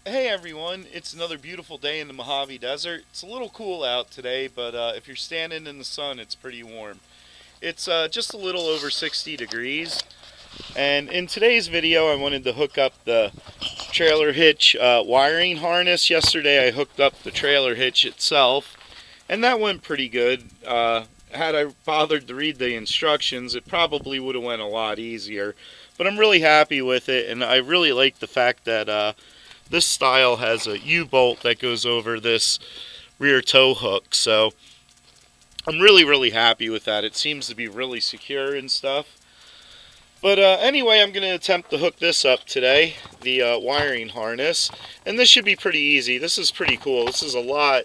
Hey everyone, it's another beautiful day in the Mojave Desert. It's a little cool out today, but if you're standing in the sun, it's pretty warm. It's just a little over 60 degrees. And in today's video, I wanted to hook up the trailer hitch wiring harness. Yesterday, I hooked up the trailer hitch itself, and that went pretty good. Had I bothered to read the instructions, it probably would have went a lot easier. But I'm really happy with it, and I really like the fact that this style has a U-bolt that goes over this rear tow hook, so I'm really happy with that. It seems to be really secure and stuff. But anyway, I'm going to attempt to hook this up today, the wiring harness, and this should be pretty easy. This is pretty cool. This is a lot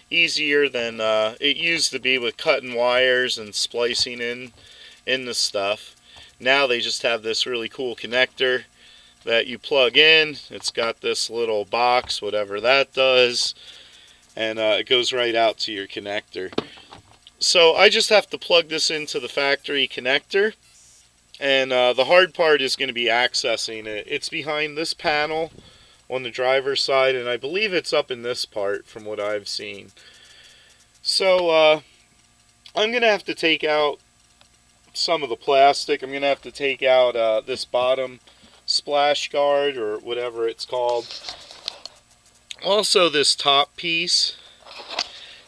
easier than it used to be with cutting wires and splicing in the stuff. Now they just have this really cool connector that you plug in. It's got this little box, whatever that does, and it goes right out to your connector. So I just have to plug this into the factory connector, and the hard part is going to be accessing it. It's behind this panel on the driver's side, and I believe it's up in this part from what I've seen. So I'm going to have to take out some of the plastic. I'm going to have to take out this bottom splash guard or whatever it's called. Also this top piece,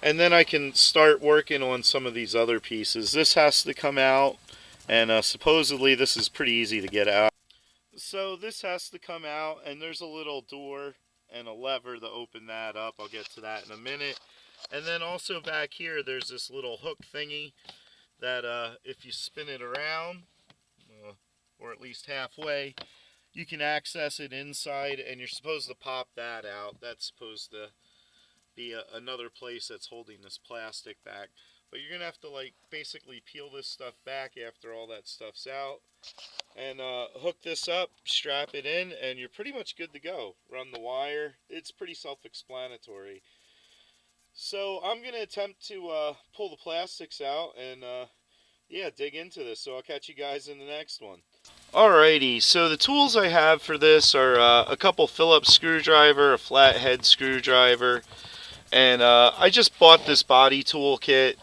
and then I can start working on some of these other pieces. This has to come out, and supposedly this is pretty easy to get out. So this has to come out, and there's a little door and a lever to open that up. I'll get to that in a minute. And then also back here there's this little hook thingy that if you spin it around, or at least halfway, you can access it inside, and you're supposed to pop that out. That's supposed to be another place that's holding this plastic back. But you're going to have to basically peel this stuff back after all that stuff's out, and hook this up, strap it in, and you're pretty much good to go. Run the wire. It's pretty self-explanatory. So I'm going to attempt to pull the plastics out and yeah, dig into this. So I'll catch you guys in the next one. Alrighty, so the tools I have for this are a couple Phillips screwdriver, a flathead screwdriver, and I just bought this body tool kit.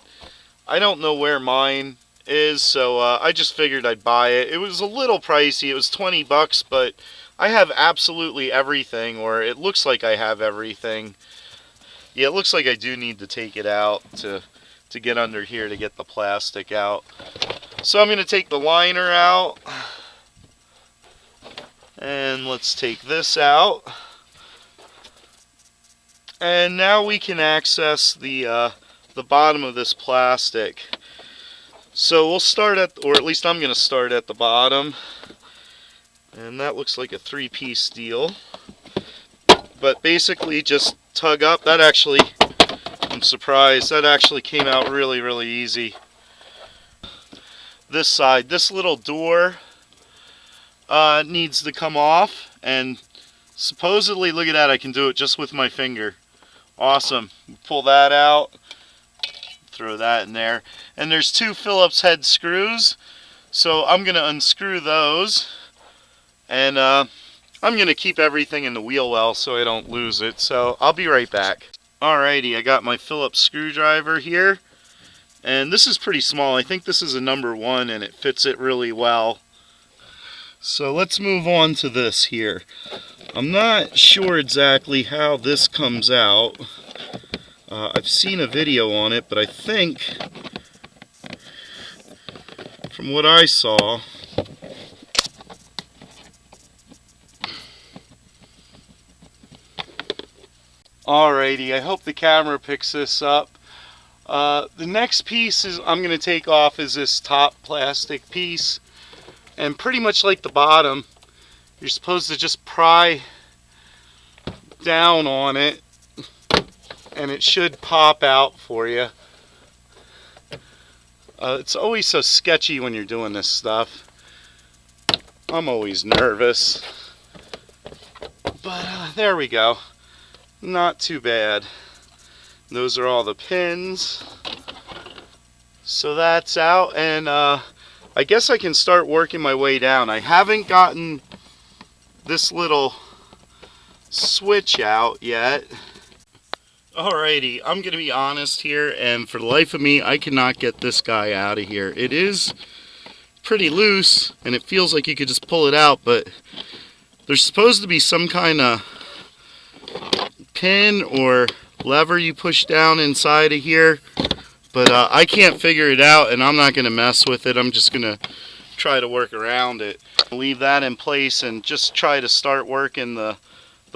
I don't know where mine is, so I just figured I'd buy it. It was a little pricey. It was 20 bucks, but I have absolutely everything, or it looks like I have everything. Yeah, it looks like I do need to take it out to get under here to get the plastic out. So I'm going to take the liner out. And let's take this out. And now we can access the bottom of this plastic. So we'll start at, or at least I'm going to start at the bottom. And that looks like a three-piece deal. But basically just tug up. That actually, I'm surprised, that actually came out really easy. This side, this little door needs to come off, and supposedly, look at that, I can do it just with my finger. Awesome. Pull that out, throw that in there, and there's two Phillips head screws, so I'm going to unscrew those, and I'm going to keep everything in the wheel well so I don't lose it, so I'll be right back. Alrighty, I got my Phillips screwdriver here, and this is pretty small. I think this is a number 1, and it fits it really well. So let's move on to this here. I'm not sure exactly how this comes out. I've seen a video on it, but I think from what I saw, alrighty, I hope the camera picks this up. The next piece I'm going to take off is this top plastic piece. And pretty much like the bottom, you're supposed to just pry down on it, and it should pop out for you. It's always so sketchy when you're doing this stuff. I'm always nervous. But there we go. Not too bad. Those are all the pins. So that's out, and I guess I can start working my way down. I haven't gotten this little switch out yet. Alrighty, I'm going to be honest here, and for the life of me, I cannot get this guy out of here. It is pretty loose, and it feels like you could just pull it out, but there's supposed to be some kind of pin or lever you push down inside of here, but I can't figure it out, and I'm not going to mess with it. I'm just going to try to work around it. Leave that in place and just try to start working the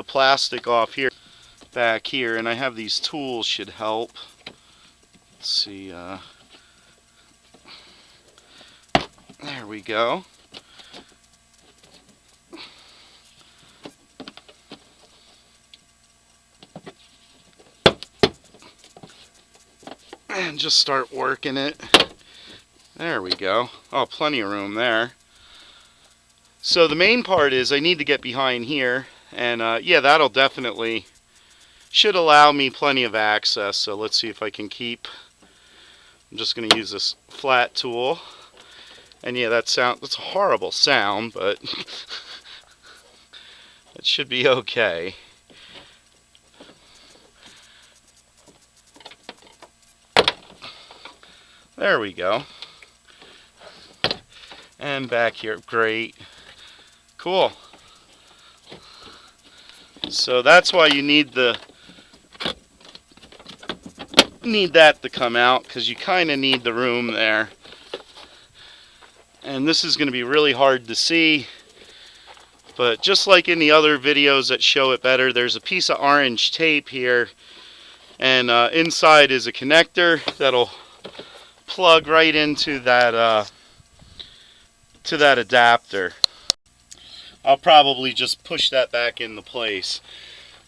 plastic off here. Back here, and I have these tools should help. Let's see, there we go. And just start working it. There we go. Oh, plenty of room there. So the main part is I need to get behind here, and yeah, that'll definitely should allow me plenty of access. So let's see if I can keep. I'm just going to use this flat tool, and yeah, that's a horrible sound, but it should be okay. There we go. And back here, great, cool. So that's why you need that to come out, because you kind of need the room there. And this is going to be really hard to see, but just like in the other videos that show it better, there's a piece of orange tape here, and inside is a connector that'll plug right into that adapter. I'll probably just push that back into place.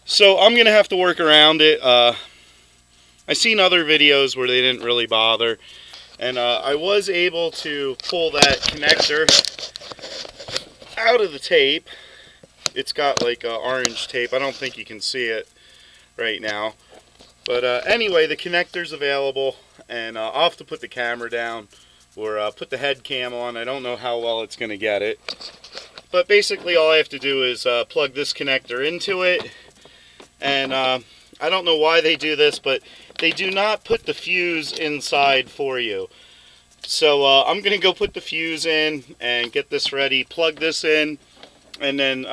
So I'm going to have to work around it. I've seen other videos where they didn't really bother, and I was able to pull that connector out of the tape. It's got like orange tape. I don't think you can see it right now, but anyway, the connector's available, and I'll have to put the camera down or put the head cam on. I don't know how well it's going to get it, but basically all I have to do is plug this connector into it, and I don't know why they do this, but they do not put the fuse inside for you. So I'm going to go put the fuse in and get this ready, plug this in, and then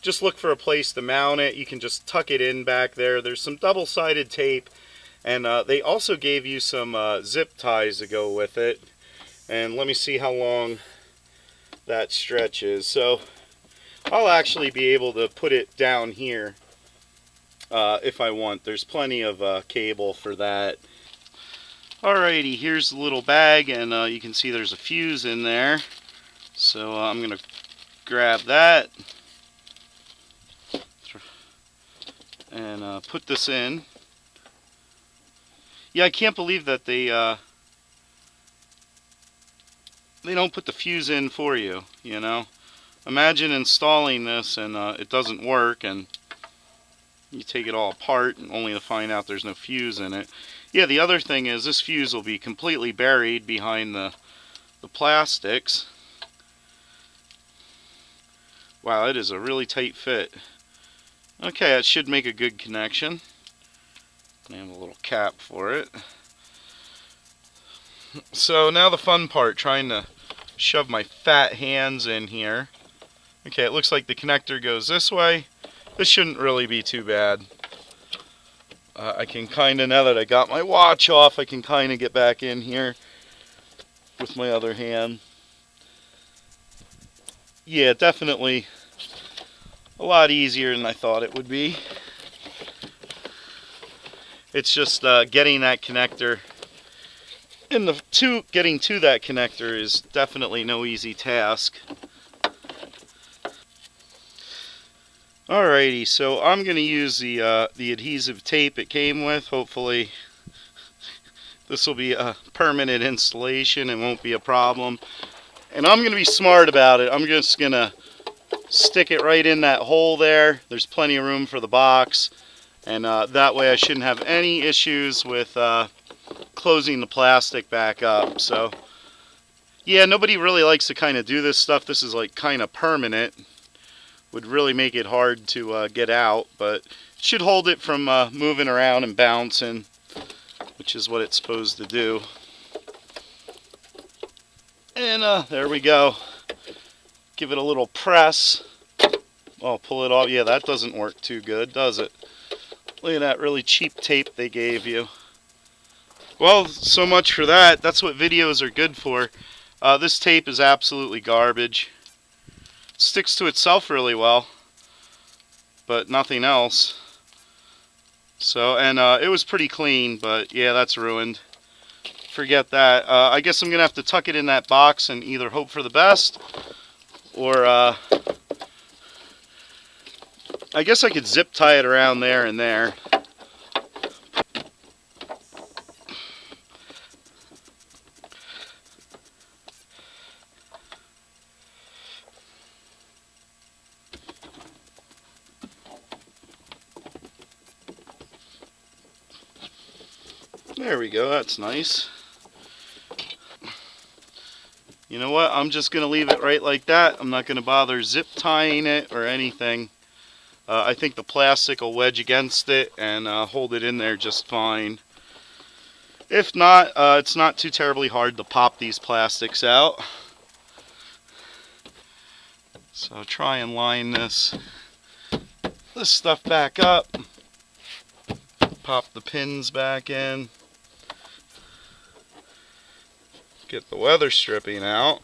just look for a place to mount it. You can just tuck it in back there. There's some double-sided tape, and they also gave you some zip ties to go with it. And let me see how long that stretches. So I'll actually be able to put it down here if I want. There's plenty of cable for that. Alrighty, here's the little bag, and you can see there's a fuse in there. So I'm going to grab that and put this in. Yeah, I can't believe that they don't put the fuse in for you, you know. Imagine installing this and it doesn't work, and you take it all apart and only to find out there's no fuse in it. Yeah, the other thing is this fuse will be completely buried behind the plastics. Wow, it is a really tight fit. Okay, that should make a good connection. I have a little cap for it. So now the fun part, trying to shove my fat hands in here. Okay, it looks like the connector goes this way. This shouldn't really be too bad. I can kind of, now that I got my watch off, I can kind of get back in here with my other hand. Yeah, definitely a lot easier than I thought it would be. It's just getting that connector, and getting to that connector is definitely no easy task. Alrighty, so I'm going to use the adhesive tape it came with. Hopefully this will be a permanent installation and won't be a problem. And I'm going to be smart about it. I'm just going to stick it right in that hole there. There's plenty of room for the box, and that way I shouldn't have any issues with closing the plastic back up. So yeah, nobody really likes to kind of do this stuff. This is like kind of permanent. would really make it hard to get out, but it should hold it from moving around and bouncing, which is what it's supposed to do. And there we go. Give it a little press. Oh, pull it off. Yeah, that doesn't work too good, does it? Look at that really cheap tape they gave you. Well, so much for that. That's what videos are good for. This tape is absolutely garbage. Sticks to itself really well, but nothing else. So, and it was pretty clean, but yeah, that's ruined. Forget that. I guess I'm gonna have to tuck it in that box and either hope for the best, or I guess I could zip tie it around there and there. There we go, that's nice. You know what, I'm just going to leave it right like that. I'm not going to bother zip tying it or anything. I think the plastic will wedge against it and hold it in there just fine. If not, it's not too terribly hard to pop these plastics out. So try and line this stuff back up. Pop the pins back in. Get the weather stripping out.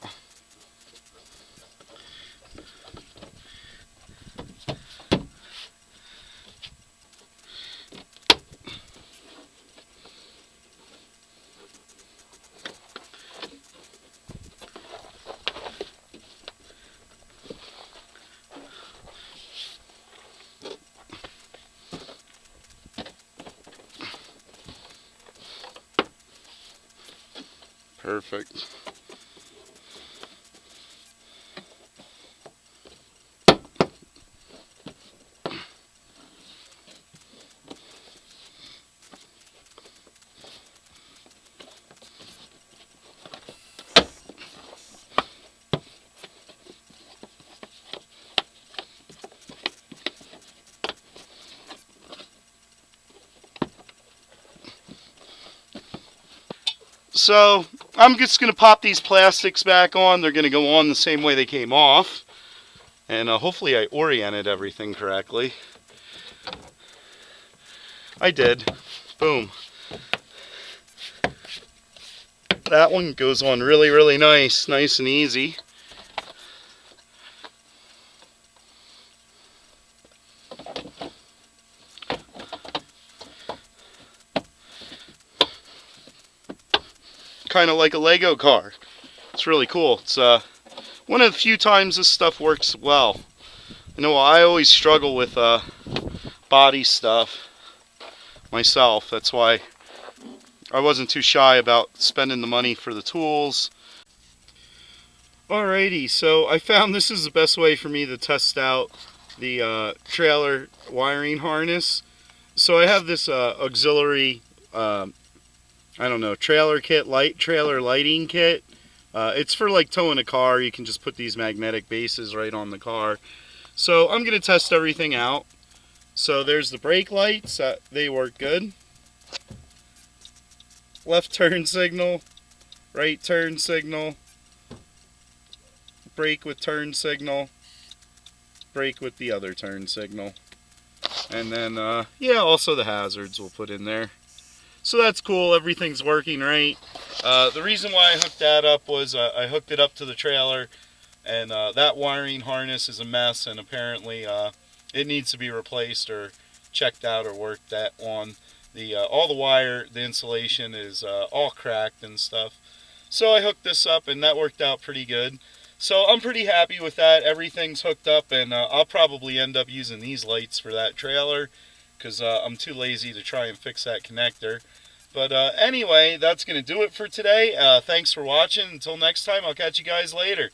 Perfect. So I'm just going to pop these plastics back on. They're going to go on the same way they came off. And hopefully I oriented everything correctly. I did. Boom. That one goes on really, really nice. Nice and easy. Kind of like a Lego car. It's really cool. It's one of the few times this stuff works well. You know, I always struggle with body stuff myself. That's why I wasn't too shy about spending the money for the tools. Alrighty, so I found this is the best way for me to test out the trailer wiring harness. So I have this auxiliary I don't know, trailer lighting kit. It's for like towing a car. You can just put these magnetic bases right on the car. So I'm going to test everything out. So there's the brake lights. They work good. Left turn signal, right turn signal, brake with turn signal, brake with the other turn signal. And then, yeah, also the hazards we'll put in there. So that's cool, everything's working right. The reason why I hooked that up was I hooked it up to the trailer, and that wiring harness is a mess, and apparently it needs to be replaced or checked out or worked on. All the wire, the insulation is all cracked and stuff. So I hooked this up, and that worked out pretty good. So I'm pretty happy with that. Everything's hooked up, and I'll probably end up using these lights for that trailer, because I'm too lazy to try and fix that connector. But anyway, that's going to do it for today. Thanks for watching. Until next time, I'll catch you guys later.